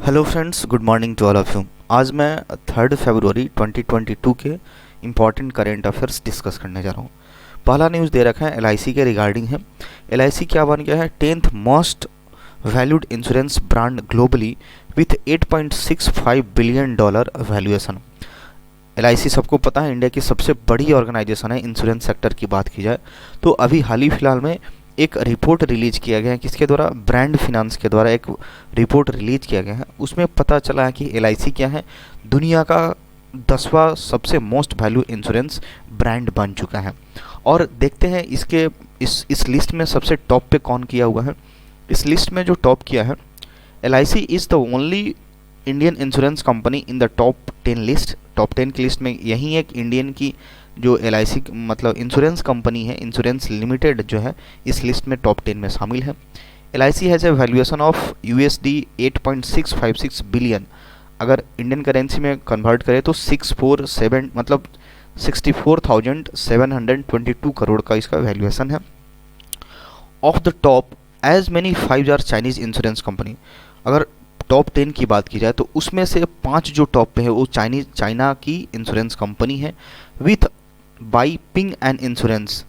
Hello friends, good morning to all of you. आज मैं 3 फरवरी 2022 के इम्पॉर्टेंट करेंट अफेयर्स डिस्कस करने जा रहा हूँ। पहला न्यूज़ दे रखा है एलआईसी के रिगार्डिंग है। एलआईसी क्या बन गया है? 10th most valued insurance brand globally with $8.65 billion valuation. LIC सबको पता है इंडिया की सबसे बड़ी ऑर्गेनाइजेशन है इंश्योरेंस सेक्टर की बात की जाए तो। अभी हाल ही फिलहाल में एक रिपोर्ट रिलीज किया गया है, किसके द्वारा? ब्रांड फिनांस के द्वारा एक रिपोर्ट रिलीज किया गया है। उसमें पता चला है कि एलआईसी क्या है, दुनिया का 10वां सबसे मोस्ट वैल्यू इंश्योरेंस ब्रांड बन चुका है। और देखते हैं इसके इस लिस्ट में सबसे टॉप पे कौन किया हुआ है। इस लिस्ट में जो टॉप किया है, LIC is the only Indian insurance company in the top 10 list. Top 10 की लिस्ट में यही एक इंडियन की जो एलआईसी मतलब इंश्योरेंस कंपनी है, इंश्योरेंस लिमिटेड जो है, इस लिस्ट में टॉप 10 में शामिल है। LIC has a valuation of USD 8.656 billion. अगर इंडियन करेंसी में कन्वर्ट करें तो 647 मतलब 64,722 करोड़ का इसका वैल्यूएशन है। Of the top as many 5 are Chinese insurance company. अगर टॉप 10 की बात की जाए तो उसमें से 5 जो टॉप पे है वो चाइना की इंश्योरेंस कंपनी है with by ping and insurance.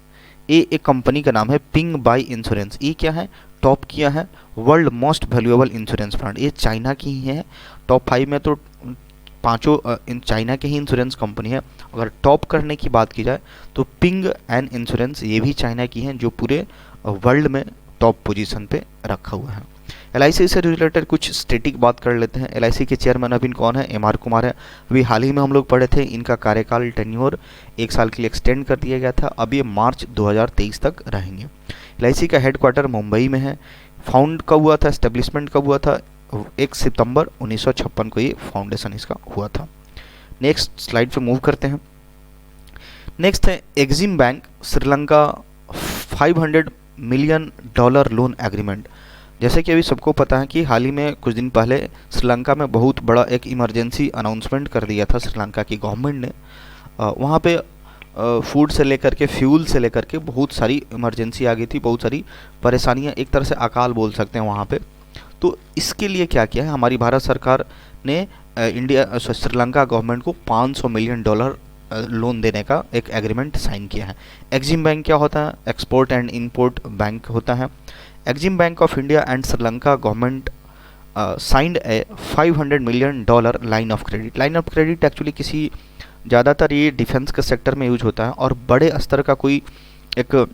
ये एक कंपनी का नाम है पिंग बाई इंश्योरेंस। ये क्या है? टॉप किया है world most valuable insurance brand. ये चाइना की ही है। टॉप 5 में तो पांचों इन चाइना के ही इंश्योरेंस कंपनी है। अगर टॉप करने की बात की जाए तो पिंग एंड इंश्योरेंस ये भी चाइना की हैं, जो पूरे वर्ल्ड में टॉप पोजीशन पे रखा हुआ है। एलआईसी से रिलेटेड कुछ स्टेटिक बात कर लेते हैं। एलआईसी के चेयरमैन अभी कौन है? MR कुमार है। अभी हाल ही में हम लोग पढ़े थे इनका कार्यकाल टेन्योर 1 साल के लिए एक्सटेंड कर दिया गया था। अब ये मार्च 2023 तक रहेंगे। एलआईसी का हेडक्वार्टर मुंबई में है। फाउंड कब हुआ था, एस्टेब्लिशमेंट कब हुआ था? 1 सितंबर 1956 को ये फाउंडेशन इसका हुआ था। नेक्स्ट स्लाइड पे मूव करते हैं। नेक्स्ट है EXIM bank Sri Lanka $500 million loan agreement. जैसे कि अभी सबको पता है कि हाल ही में कुछ दिन पहले श्रीलंका में बहुत बड़ा एक इमरजेंसी अनाउंसमेंट कर दिया था श्रीलंका की गवर्नमेंट ने। वहाँ पे फूड से लेकर के फ्यूल से लेकर के बहुत सारी इमरजेंसी आ गई थी, बहुत सारी परेशानियाँ, एक तरह से अकाल बोल सकते हैं वहाँ पे। तो इसके लिए क्या किया है हमारी भारत सरकार ने? श्रीलंका गवर्नमेंट को $500 मिलियन लोन देने का एक एग्रीमेंट साइन किया है। एक्जिम बैंक क्या होता है? एक्सपोर्ट एंड इंपोर्ट बैंक होता है। EXIM bank of India and Sri Lanka government signed a $500 million line of credit. Line of credit actually किसी ज़्यादातर ये डिफेंस के सेक्टर में यूज होता है और बड़े स्तर का कोई एक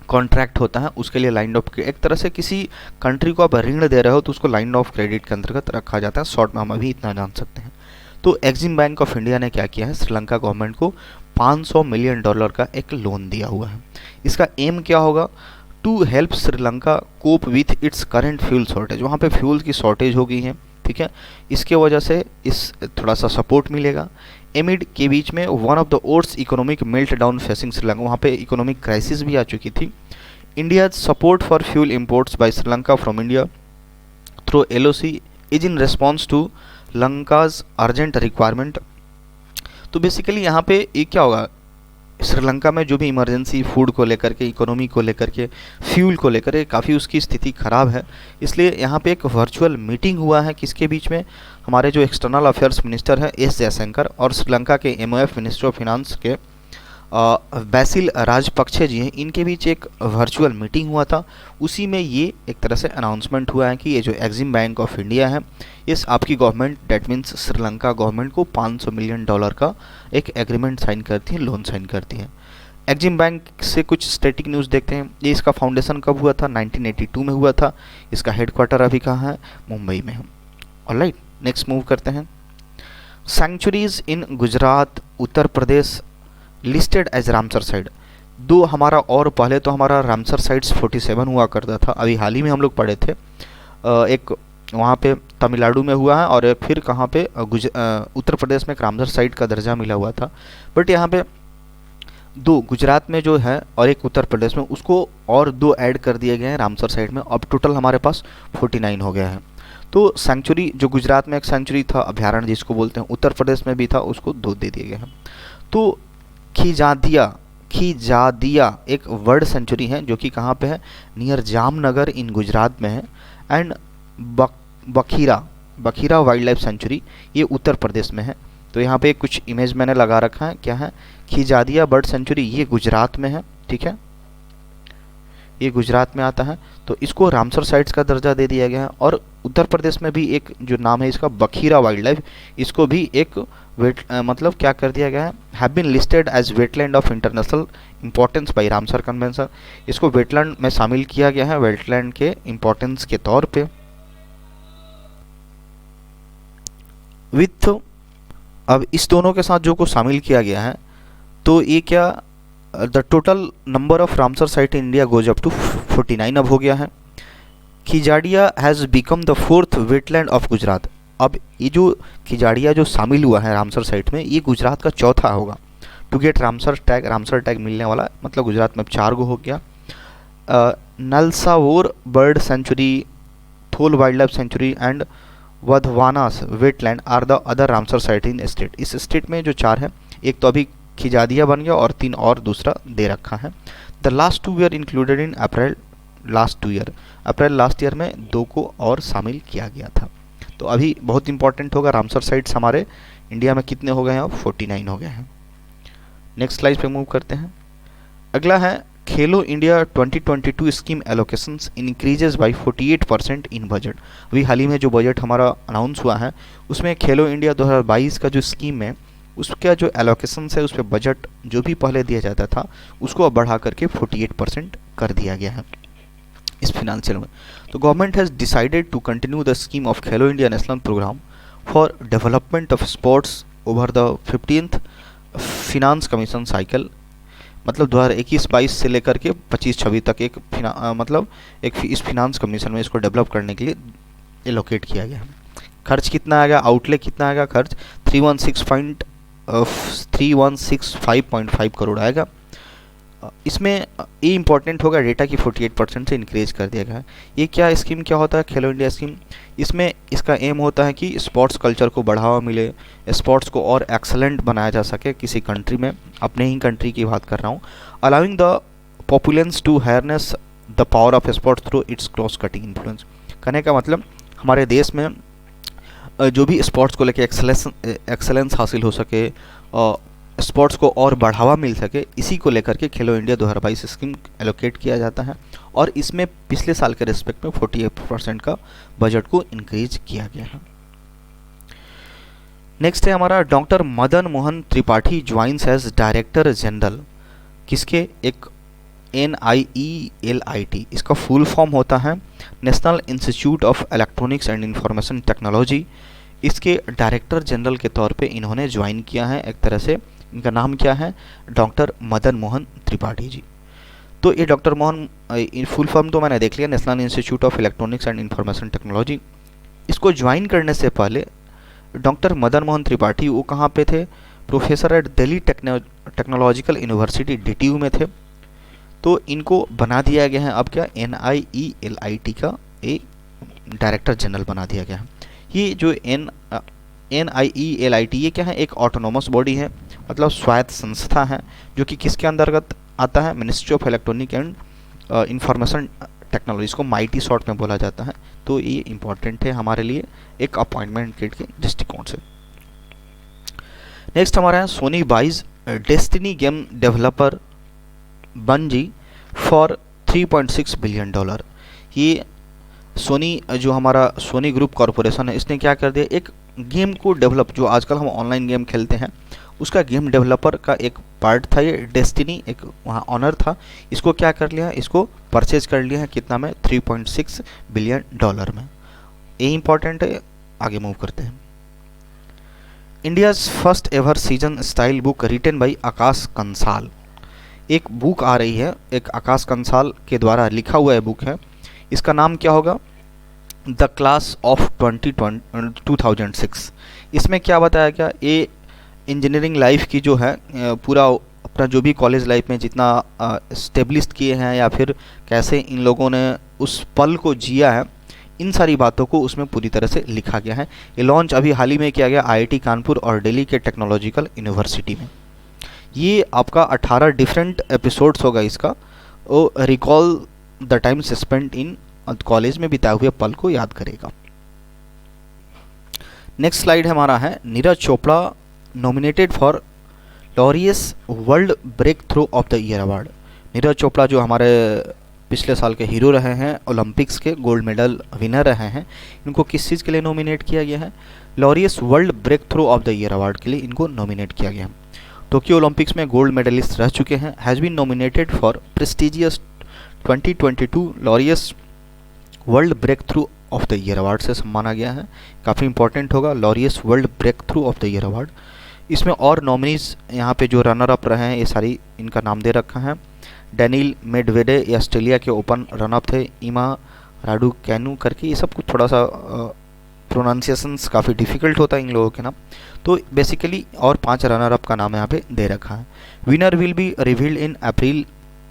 कॉन्ट्रैक्ट होता है उसके लिए लाइन ऑफ, एक तरह से किसी कंट्री को आप ऋण दे रहे हो तो उसको लाइन ऑफ क्रेडिट के अंतर्गत रखा जाता है। शॉर्ट में हम अभी इतना जान सकते हैं। तो एक्जिम बैंक ऑफ इंडिया ने क्या किया है? श्रीलंका गवर्नमेंट को $500 मिलियन का एक लोन दिया हुआ है। इसका एम क्या होगा? To help Sri Lanka cope with its current fuel shortage. वहाँ पे फ्यूल की शॉर्टेज हो गई है, ठीक है, इसके वजह से इस थोड़ा सा सपोर्ट मिलेगा। एमिड के बीच में one of the worst economic meltdown facing Sri Lanka, वहाँ पे इकोनॉमिक क्राइसिस भी आ चुकी थी। India support for fuel imports by Sri Lanka from India through LOC is in response to Lanka's urgent requirement. तो बेसिकली यहाँ पे ये क्या होगा? श्रीलंका में जो भी इमरजेंसी फूड को लेकर के, इकोनॉमी को लेकर के, फ्यूल को लेकर के काफ़ी उसकी स्थिति खराब है। इसलिए यहाँ पे एक वर्चुअल मीटिंग हुआ है किसके बीच में? हमारे जो एक्सटर्नल अफेयर्स मिनिस्टर है S जयशंकर और श्रीलंका के MOF मिनिस्टर ऑफ फिनांस के बैसिल राजपक्षे जी हैं, इनके बीच एक वर्चुअल मीटिंग हुआ था। उसी में ये एक तरह से अनाउंसमेंट हुआ है कि ये जो एक्जिम बैंक ऑफ इंडिया है, इस आपकी government that means Sri Lanka government को $500 मिलियन का एक एग्रीमेंट साइन करती है, लोन साइन करती है। एक्जिम बैंक से कुछ स्टैटिक न्यूज़ देखते हैं। ये इसका फाउंडेशन कब हुआ था? 1982 में हुआ था। इसका हेडक्वार्टर अभी कहाँ है? मुंबई में है। ऑलराइट, नेक्स्ट मूव करते हैं। सेंचुरीज इन Gujarat, Uttar Pradesh listed as Ramsar site. दो हमारा और पहले तो हमारा रामसर साइट्स 47 हुआ करता था। अभी हाल ही में हम लोग पढ़े थे एक वहाँ पे तमिलनाडु में हुआ है और फिर कहाँ पे उत्तर प्रदेश में एक रामसर साइट का दर्जा मिला हुआ था। बट यहाँ पे दो गुजरात में जो है और एक उत्तर प्रदेश में, उसको और 2 ऐड कर दिए गए हैं रामसर साइट में। अब टोटल हमारे पास 49 हो गया है। तो सेंचुरी जो गुजरात में एक सेंचुरी था, अभ्यारण्य जिसको बोलते हैं, उत्तर प्रदेश में भी था, उसको 2 दे दिए गए हैं। तो खीजादिया एक वर्ड सेंचुरी है जो कि कहाँ पे है? नियर जामनगर इन गुजरात में है। And Bakhira Bakhira wild life sanctuary, ये उत्तर प्रदेश में है। तो यहाँ पे कुछ इमेज मैंने लगा रखा है, क्या है, खिजादिया बर्ड सेंचुरी, ये गुजरात में है, ठीक है, ये गुजरात में आता है। तो इसको रामसर साइट्स का दर्जा दे दिया गया है। और उत्तर प्रदेश में भी एक जो नाम है इसका बखीरा वाइल्ड लाइफ, इसको भी एक मतलब क्या कर दिया गया है, have been listed as wetland of international importance by Ramsar convention, इसको वेटलैंड में शामिल किया गया है वेटलैंड के इंपॉर्टेंस के तौर पे। विथ अब इस दोनों के साथ जो को शामिल किया गया है, तो ये क्या, the total number of Ramsar site in India goes up to 49 अब हो गया है। Khijadiya has become the 4th wetland of Gujarat. अब ये जो खिजाडिया जो शामिल हुआ है रामसर साइट में, ये गुजरात का चौथा होगा टू गेट रामसर टैग मिलने वाला, मतलब गुजरात में 4 गो हो गया। Nalsarovar bird sanctuary, Thol wildlife sanctuary and Wadhvana wetland are the other Ramsar site in state. इस स्टेट में जो 4 है, एक तो अभी खिजादिया बन गया और 3 और दूसरा दे रखा है। The last 2 year included in April last year में 2 को और शामिल किया गया था। तो अभी बहुत इंपॉर्टेंट होगा, रामसर साइट्स हमारे इंडिया में कितने हो गए हैं, अब 49 हो गए हैं। नेक्स्ट स्लाइड पे मूव करते हैं। अगला है खेलो India 2022 scheme allocations increases by 48% in budget. अभी हाल ही में जो बजट हमारा अनाउंस हुआ है, उसमें खेलो इंडिया 2022 का जो स्कीम है, उसका जो एलोकेशंस है, उस पर बजट जो भी पहले दिया जाता था उसको अब बढ़ा करके 48% कर दिया गया है इस फिनेंशियल में। तो government has decided to continue the scheme of Khelo India national programme for development of sports over the 15th finance commission cycle, मतलब 2021-22 से लेकर के 25-26 तक इस फिनांस कमीशन में इसको डेवलप करने के लिए एलोकेट किया गया है। खर्च कितना आएगा, आउटले कितना आएगा, खर्च 3165.5 करोड़ आएगा। इसमें ये इंपॉर्टेंट होगा, डेटा की 48% से इंक्रीज कर दिया गया है। ये क्या स्कीम क्या होता है, खेलो इंडिया स्कीम, इसमें इसका एम होता है कि स्पोर्ट्स कल्चर को बढ़ावा मिले, स्पोर्ट्स को और एक्सलेंट बनाया जा सके किसी कंट्री में, अपने ही कंट्री की बात कर रहा हूँ। Allowing the populace to harness the power of sports through its cross cutting influence. कहने का मतलब हमारे देश में जो भी स्पोर्ट्स को लेके एक्सेलेंस हासिल हो सके, स्पोर्ट्स को और बढ़ावा मिल सके, इसी को लेकर के खेलो इंडिया 2022 स्कीम एलोकेट किया जाता है। और इसमें पिछले साल के रिस्पेक्ट में 48% का बजट को इंक्रीज किया गया है। नेक्स्ट है हमारा doctor Madan Mohan Tripathi joins as director general, किसके, एक NIELIT, इसका फुल फॉर्म होता है national institute of electronics and information technology. इसके डायरेक्टर जनरल के तौर पे इन्होंने ज्वाइन किया है। एक तरह से इनका नाम क्या है, डॉक्टर मदन मोहन त्रिपाठी जी। तो ये डॉक्टर मोहन, फुल फॉर्म तो मैंने देख लिया, national institute of electronics and information technology. इसको ज्वाइन करने से पहले डॉक्टर मदन मोहन त्रिपाठी वो कहाँ पे थे, professor at Delhi technological university DTU में थे। तो इनको बना दिया गया है अब क्या, NIELIT का एक डायरेक्टर जनरल बना दिया गया है। ये जो NIELIT ये क्या है, एक ऑटोनोमस बॉडी है, मतलब स्वायत्त संस्था है, जो कि किसके अंतर्गत आता है, ministry of electronic and information technology, इसको MIT शॉर्ट में बोला जाता है। तो ये इंपॉर्टेंट है हमारे लिए एक अपॉइंटमेंट के दृष्टिकोण से। नेक्स्ट हमारा है Sony buys Destiny game developer Bungie for $3.6 billion. ये सोनी, जो हमारा सोनी ग्रुप कॉरपोरेशन है, इसने क्या कर दिया, एक गेम को डेवलप, जो आजकल हम ऑनलाइन गेम खेलते हैं उसका गेम डेवलपर का एक पार्ट था ये डेस्टिनी, एक वहाँ ऑनर था, इसको क्या कर लिया, इसको परचेज कर लिया है, कितना में, $3.6 बिलियन में। ये इंपॉर्टेंट है, आगे मूव करते हैं। India's first ever season style book written by Akash Kansal, एक बुक आ रही है, एक आकाश कंसाल के द्वारा लिखा हुआ है बुक है, इसका नाम क्या होगा, द क्लास ऑफ 2006। इसमें क्या बताया गया, ये इंजीनियरिंग लाइफ की जो है पूरा अपना जो भी कॉलेज लाइफ में जितना स्टेब्लिश किए हैं या फिर कैसे इन लोगों ने उस पल को जिया है, इन सारी बातों को उसमें पूरी तरह से लिखा गया है। ये लॉन्च अभी हाल ही में किया गया IIT कानपुर और दिल्ली के टेक्नोलॉजिकल यूनिवर्सिटी में। ये आपका 18 डिफरेंट एपिसोड्स होगा इसका, वो recall the time spent in college में बिताए हुए पल को याद करेगा। नेक्स्ट स्लाइड हमारा है Neeraj Chopra nominated for Laureus world breakthrough of the year award. Neeraj Chopra जो हमारे पिछले साल के हीरो रहे हैं, ओलंपिक्स के गोल्ड मेडल विनर रहे हैं, इनको किस चीज़ के लिए नॉमिनेट किया गया है? Laureus world breakthrough of the year award के लिए इनको नॉमिनेट किया गया है। टोक्यो ओलंपिक्स में गोल्ड मेडलिस्ट रह चुके हैं, has been nominated for prestigious 2022 Laureus world breakthrough of the year award से सम्माना गया है। काफ़ी इंपॉर्टेंट होगा Laureus world breakthrough of the year award. इसमें और नॉमिनीज यहाँ पे जो रनर अप रहे हैं ये सारी इनका नाम दे रखा है। डैनियल मेडवेडे ये ऑस्ट्रेलिया के ओपन रन अप थे, इमा राडुकैनु करके, ये सब कुछ थोड़ा सा प्रोनाउंसिएशंस काफ़ी डिफिकल्ट होता है इन लोगों के नाम, तो बेसिकली और 5 रनर अप का नाम यहाँ पे दे रखा है। Winner will be revealed in April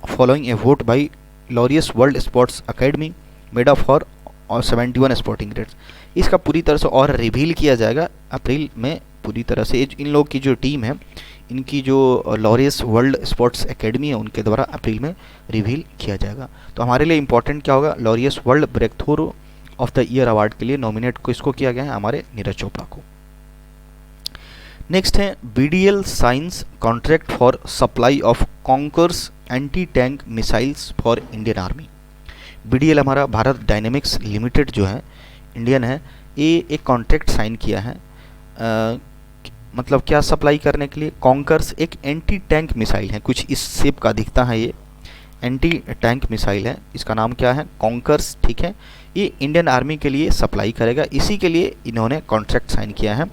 following A vote by Laureus world sports academy made up for 71 sporting grades. इसका पूरी तरह से और रिवील किया जाएगा अप्रैल में पूरी तरह से। इन लोग की जो टीम है, इनकी जो लॉरियस वर्ल्ड स्पोर्ट्स एकेडमी है, उनके द्वारा अप्रैल में रिवील किया जाएगा। तो हमारे लिए इंपॉर्टेंट क्या होगा? Laureus world breakthrough of the year award के लिए नॉमिनेट किसको किया गया है? हमारे नीरज चोपड़ा को। नेक्स्ट है BDL science contract for supply of conquers anti tank missiles for Indian army. BDL हमारा भारत डायनेमिक्स लिमिटेड जो है, इंडियन है, ये एक कॉन्ट्रैक्ट साइन किया है। मतलब क्या सप्लाई करने के लिए? कॉन्कर्स एक एंटी टैंक मिसाइल है, कुछ इस शेप का दिखता है, ये एंटी टैंक मिसाइल है, इसका नाम क्या है? कॉन्कर्स, ठीक है। ये इंडियन आर्मी के लिए सप्लाई करेगा, इसी के लिए इन्होंने कॉन्ट्रैक्ट साइन किया है।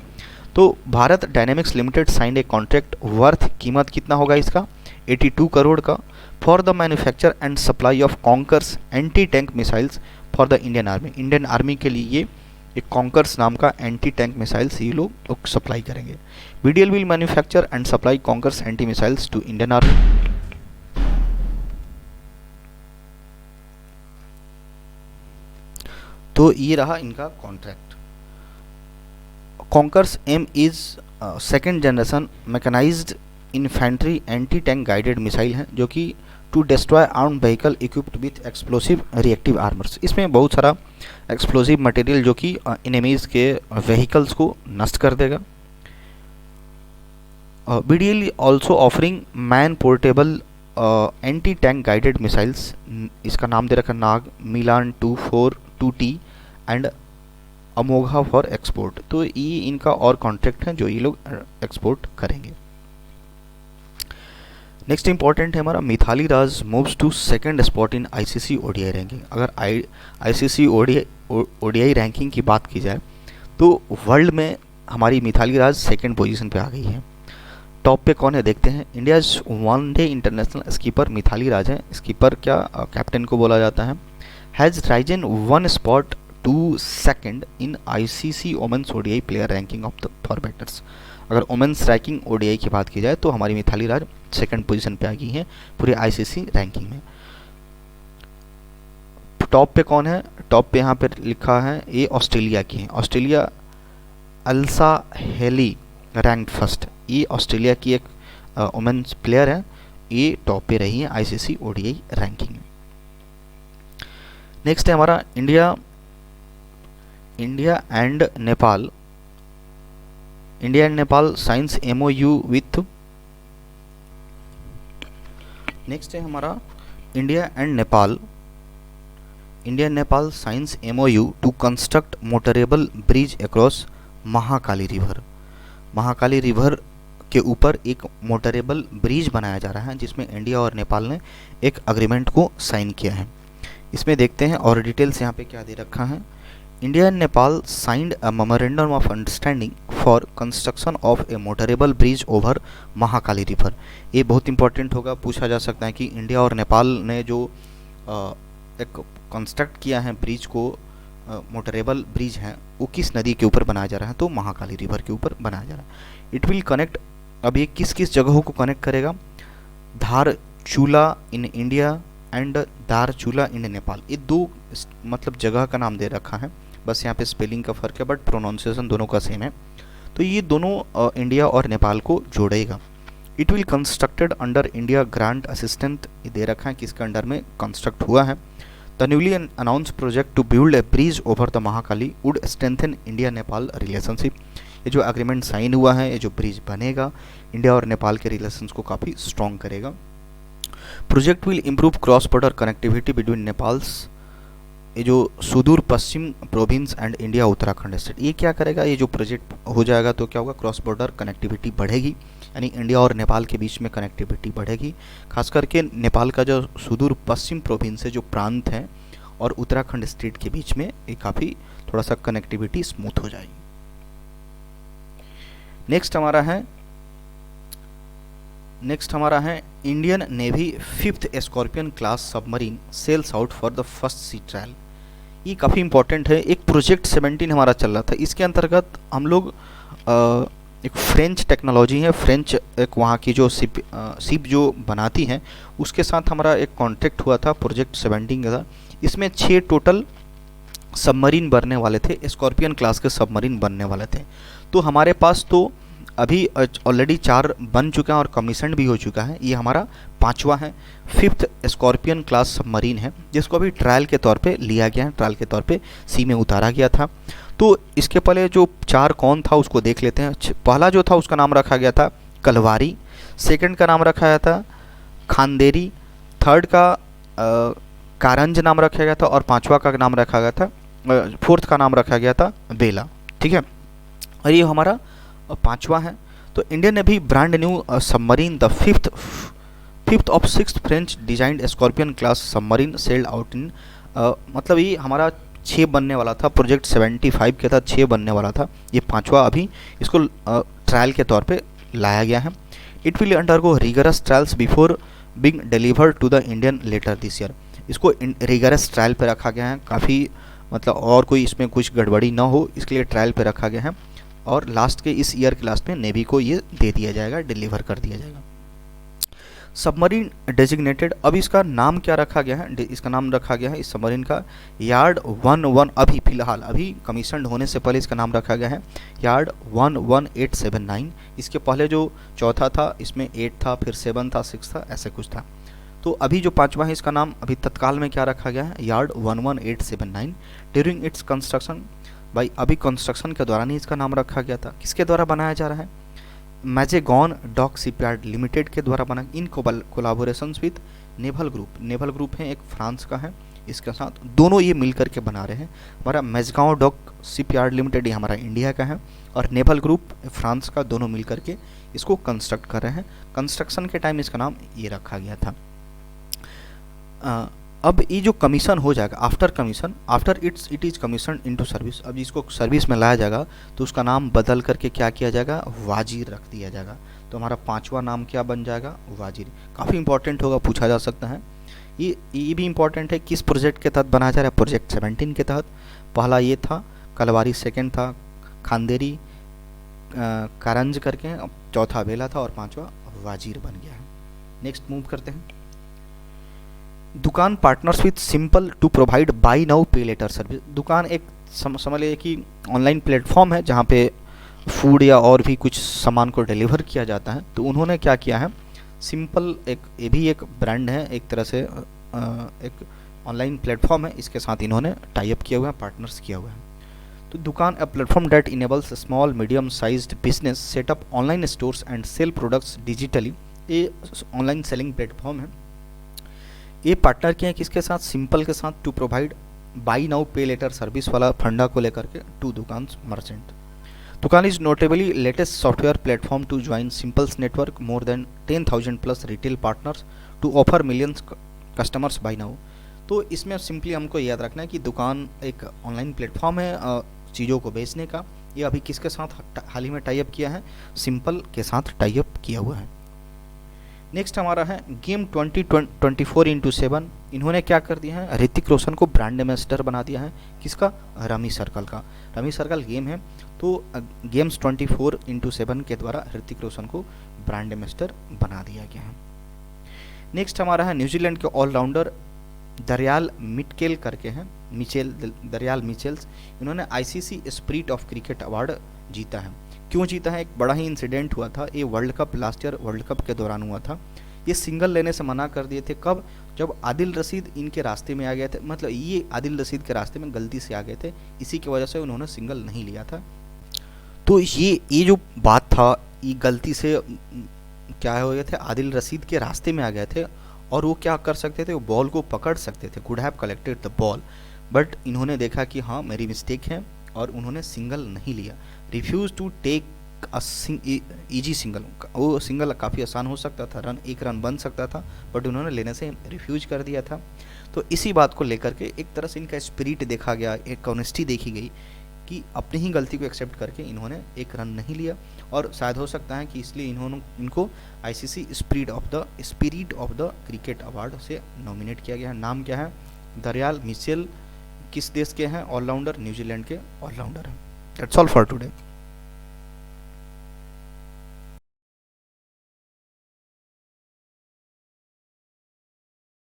तो Bharat dynamics limited signed a contract worth, कीमत कितना होगा इसका? 82 करोड़ का, for the manufacture and supply of conquers anti tank missiles for the Indian army. Indian army के लिए ये एक कॉन्कर्स नाम का एंटी टैंक मिसाइल्स ये लोग सप्लाई करेंगे। BDL will manufacture and supply Konkurs anti missiles to Indian army. तो ये रहा इनका contract. Konkurs M is second generation mechanised infantry anti tank guided missile है, जो कि to destroy armed vehicle equipped with explosive reactive armours. इसमें बहुत सारा एक्सप्लोसिव मटेरियल जो कि एनिमीज के व्हीकल्स को नष्ट कर देगा। BDL also offering man portable anti tank guided missiles, इसका नाम दे रखा नाग, मिलान 242T एंड अमोघा फॉर एक्सपोर्ट। तो ये इनका और कॉन्ट्रैक्ट है जो ये लोग एक्सपोर्ट करेंगे। नेक्स्ट इंपॉर्टेंट है हमारा Mithali Raj moves to second spot in ICC ODI ranking. अगर ICC ODI रैंकिंग की बात की जाए तो वर्ल्ड में हमारी मिथाली राज सेकंड पोजीशन पे आ गई है। टॉप पे कौन है देखते हैं। India's one day international skipper Mithali Raj है। स्कीपर क्या कैप्टन को बोला जाता है। Has risen 1 spot to second in ICC women's ODI player ranking of the for batters. अगर वोमेंस रैंकिंग ODI की बात की जाए तो हमारी मिथाली राज सेकंड पोजीशन पे आ गई हैं पूरे ICC रैंकिंग में। टॉप पे कौन है? टॉप पे यहाँ पे लिखा है ये ऑस्ट्रेलिया की है। Australia Alyssa Healy ranked first. ये ऑस्ट्रेलिया की एक वोमेंस प्लेयर है, ये टॉप पे रही है ICC ODI रैंकिंग में। नेक्स्ट है हमारा India and Nepal. India and Nepal signs MOU with. Next है हमारा India and Nepal signs MOU to construct motorable bridge across Mahakali river. Mahakali river के ऊपर एक मोटरेबल ब्रिज बनाया जा रहा है, जिसमें इंडिया और नेपाल ने एक अग्रीमेंट को साइन किया है। इसमें देखते हैं और डिटेल्स यहाँ पे क्या दे रखा है। India and Nepal signed a memorandum of understanding for construction of A motorable bridge over Mahakali river. ये बहुत इंपॉर्टेंट होगा, पूछा जा सकता है कि इंडिया और नेपाल ने जो एक कंस्ट्रक्ट किया है ब्रिज को, मोटरेबल ब्रिज है, वो किस नदी के ऊपर बनाया जा रहा है? तो महाकाली रिवर के ऊपर बनाया जा रहा है। इट विल कनेक्ट, अब ये किस किस जगहों को कनेक्ट करेगा? Dharchula in India and Dharchula in Nepal. ये दो मतलब जगह का नाम दे रखा है, बस यहाँ पे स्पेलिंग का फ़र्क है, बट प्रोनाउंसिएशन दोनों का सेम है। तो ये दोनों इंडिया और नेपाल को जोड़ेगा। It will constructed under India grant assistant, ये दे रखा है किसके अंडर में कंस्ट्रक्ट हुआ है। The newly announce project to build a bridge over the Mahakali would strengthen India Nepal relationship. ये जो एग्रीमेंट साइन हुआ है, ये जो ब्रिज बनेगा, इंडिया और नेपाल के रिलेशंस को काफ़ी स्ट्रॉन्ग करेगा। Project will improve cross border connectivity between Nepal's, ये जो Sudurpashchim province and India Uttarakhand state, ये क्या करेगा, ये जो प्रोजेक्ट हो जाएगा तो क्या होगा, क्रॉस बॉर्डर कनेक्टिविटी बढ़ेगी, यानी इंडिया और नेपाल के बीच में कनेक्टिविटी बढ़ेगी। खास करके नेपाल का जो सुदूर पश्चिम प्रोविंस है, जो प्रांत है, और उत्तराखंड स्टेट के बीच में ये काफ़ी थोड़ा सा कनेक्टिविटी स्मूथ हो जाएगी। नेक्स्ट हमारा है Indian navy 5th scorpion class submarine sails out for the first sea trial. ये काफ़ी इंपॉर्टेंट है। एक प्रोजेक्ट 17 हमारा चल रहा था, इसके अंतर्गत हम लोग एक फ्रेंच टेक्नोलॉजी है, फ्रेंच एक वहाँ की जो शिप जो बनाती हैं, उसके साथ हमारा एक कॉन्ट्रैक्ट हुआ था, प्रोजेक्ट 17 का था। इसमें 6 टोटल सबमरीन बनने वाले थे, स्कॉर्पियन क्लास के सबमरीन बनने वाले थे। तो हमारे पास तो अभी ऑलरेडी 4 बन चुका है और कमीशन भी हो चुका है। ये हमारा 5वां है, 5th स्कॉर्पियन क्लास सबमरीन है, जिसको अभी ट्रायल के तौर पे लिया गया है, ट्रायल के तौर पे सी में उतारा गया था। तो इसके पहले जो 4 कौन था उसको देख लेते हैं। पहला जो था उसका नाम रखा गया था कलवारी, सेकंड का नाम रखा गया था खांदेरी, थर्ड का कारंज नाम रखा गया था, और 5वां का नाम रखा गया था, 4th का नाम रखा गया था बेला। ठीक है, और ये हमारा 5वां है। तो Indian navy brand new submarine the fifth of 6th French designed scorpion class submarine sailed out in, मतलब ये हमारा 6 बनने वाला था, प्रोजेक्ट 75 के था, 6 बनने वाला था, ये 5वां अभी इसको ट्रायल के तौर पे लाया गया है। It will undergo rigorous trials before being delivered to the Indian later this year. इसको रिगरस ट्रायल पे रखा गया है, काफ़ी मतलब और कोई इसमें कुछ गड़बड़ी ना हो, इसके लिए ट्रायल पे रखा गया है, और लास्ट के इस ईयर के लास्ट में नेवी को ये दे दिया जाएगा, डिलीवर कर दिया जाएगा। सबमरीन डेजिग्नेटेड, अब इसका नाम क्या रखा गया है, इसका नाम रखा गया है इस सबमरीन का यार्ड 11, अभी फिलहाल अभी कमीशन होने से पहले इसका नाम रखा गया है यार्ड 11879। इसके पहले जो चौथा था इसमें 8 था, फिर 7 था, 6 था, ऐसे कुछ था। तो अभी जो 5वां है इसका नाम अभी तत्काल में क्या रखा गया है, यार्ड 11879। ड्यूरिंग इट्स कंस्ट्रक्शन, भाई अभी कंस्ट्रक्शन के दौरान ही इसका नाम रखा गया था। किसके द्वारा बनाया जा रहा है, मैजेगॉन डॉक शिपयार्ड लिमिटेड के द्वारा बना, in collaborations with naval group. Naval group है एक फ्रांस का है, इसके साथ दोनों ये मिल करके बना रहे हैं। हमारा मैजेगॉन डॉक शिपयार्ड लिमिटेड ये हमारा इंडिया का है, और नेवल ग्रुप फ्रांस का, दोनों मिल करके इसको कंस्ट्रक्ट कर रहे हैं। कंस्ट्रक्शन के टाइम इसका नाम ये रखा गया था। अब ये जो कमीशन हो जाएगा after commission, after it is commission into service, अब इसको सर्विस में लाया जाएगा तो उसका नाम बदल करके क्या किया जाएगा, वाजिर रख दिया जाएगा। तो हमारा 5वां नाम क्या बन जाएगा, वाजिर। काफ़ी इंपॉर्टेंट होगा, पूछा जा सकता है। ये भी इंपॉर्टेंट है, किस प्रोजेक्ट के तहत बनाया जा रहा है, प्रोजेक्ट 17 के तहत। पहला ये था कलवारी, सेकेंड था खांदेरी कारंज करके, चौथा बेला था, और 5वां वाजिर बन गया है। नेक्स्ट मूव करते हैं। Dukaan partners with Simpl to provide buy now pay later service. Dukaan एक समझ लीजिए कि ऑनलाइन प्लेटफॉर्म है जहाँ पे फूड या और भी कुछ सामान को डिलीवर किया जाता है। तो उन्होंने क्या किया है, सिंपल एक ये भी एक ब्रांड है, एक तरह से एक ऑनलाइन प्लेटफॉर्म है, इसके साथ इन्होंने टाई अप किया हुआ है, पार्टनर्स किया हुआ है। तो Dukaan a platform that enables small medium sized business setup online stores and sell products digitally. ये ऑनलाइन सेलिंग प्लेटफॉर्म है। ये पार्टनर किए हैं किसके साथ, सिंपल के साथ, to provide buy now pay later service वाला फंडा को लेकर के to Dukaan merchant. Dukaan is notably latest software platform to join Simpl's network more than 10,000 plus retail partners to offer millions customers buy now. तो इसमें सिंपली हमको याद रखना है कि दुकान एक ऑनलाइन प्लेटफॉर्म है चीज़ों को बेचने का। ये अभी किसके साथ हाल ही में टाई अप किया है, सिंपल के साथ टाई अप किया हुआ है। नेक्स्ट हमारा है गेम 24x7। इन्होंने क्या कर दिया है, ऋतिक रोशन को ब्रांड एम्बेसडर बना दिया है। किसका, रमी सर्कल का। रमी सर्कल गेम है, तो गेम्स 24x7 के द्वारा ऋतिक रोशन को ब्रांड एम्बेसडर बना दिया गया है। नेक्स्ट हमारा है न्यूजीलैंड के ऑलराउंडर दरियाल मिटकेल करके हैं, दरियाल मिचेल्स। इन्होंने ICC spirit of cricket award जीता है। क्यों जीता है, एक बड़ा ही इंसिडेंट हुआ था। ये world cup last year world cup के दौरान हुआ था। ये सिंगल लेने से मना कर दिए थे। कब? जब आदिल रशीद इनके रास्ते में आ गए थे, मतलब ये आदिल रशीद के रास्ते में गलती से आ गए थे, इसी की वजह से उन्होंने सिंगल नहीं लिया था। तो ये जो बात था, ये गलती से क्या हो गए थे, आदिल रशीद के रास्ते में आ गए थे, और वो क्या कर सकते थे, वो बॉल को पकड़ सकते थे, could have collected the ball, but इन्होंने देखा कि हाँ मेरी मिस्टेक है, और उन्होंने सिंगल नहीं लिया। Refuse to take easy single, वो सिंगल काफ़ी आसान हो सकता था, एक रन बन सकता था, बट उन्होंने लेने से रिफ्यूज कर दिया था। तो इसी बात को लेकर के एक तरह से इनका स्पिरिट देखा गया, एक ऑनेस्टी देखी गई कि अपनी ही गलती को एक्सेप्ट करके इन्होंने एक रन नहीं लिया, और शायद हो सकता है कि इसलिए इनको ICC spirit of the cricket award से नॉमिनेट किया गया है। नाम क्या है? दरियाल मिचेल। किस देश के हैं? ऑलराउंडर, न्यूजीलैंड के ऑलराउंडर हैं। That's all for today.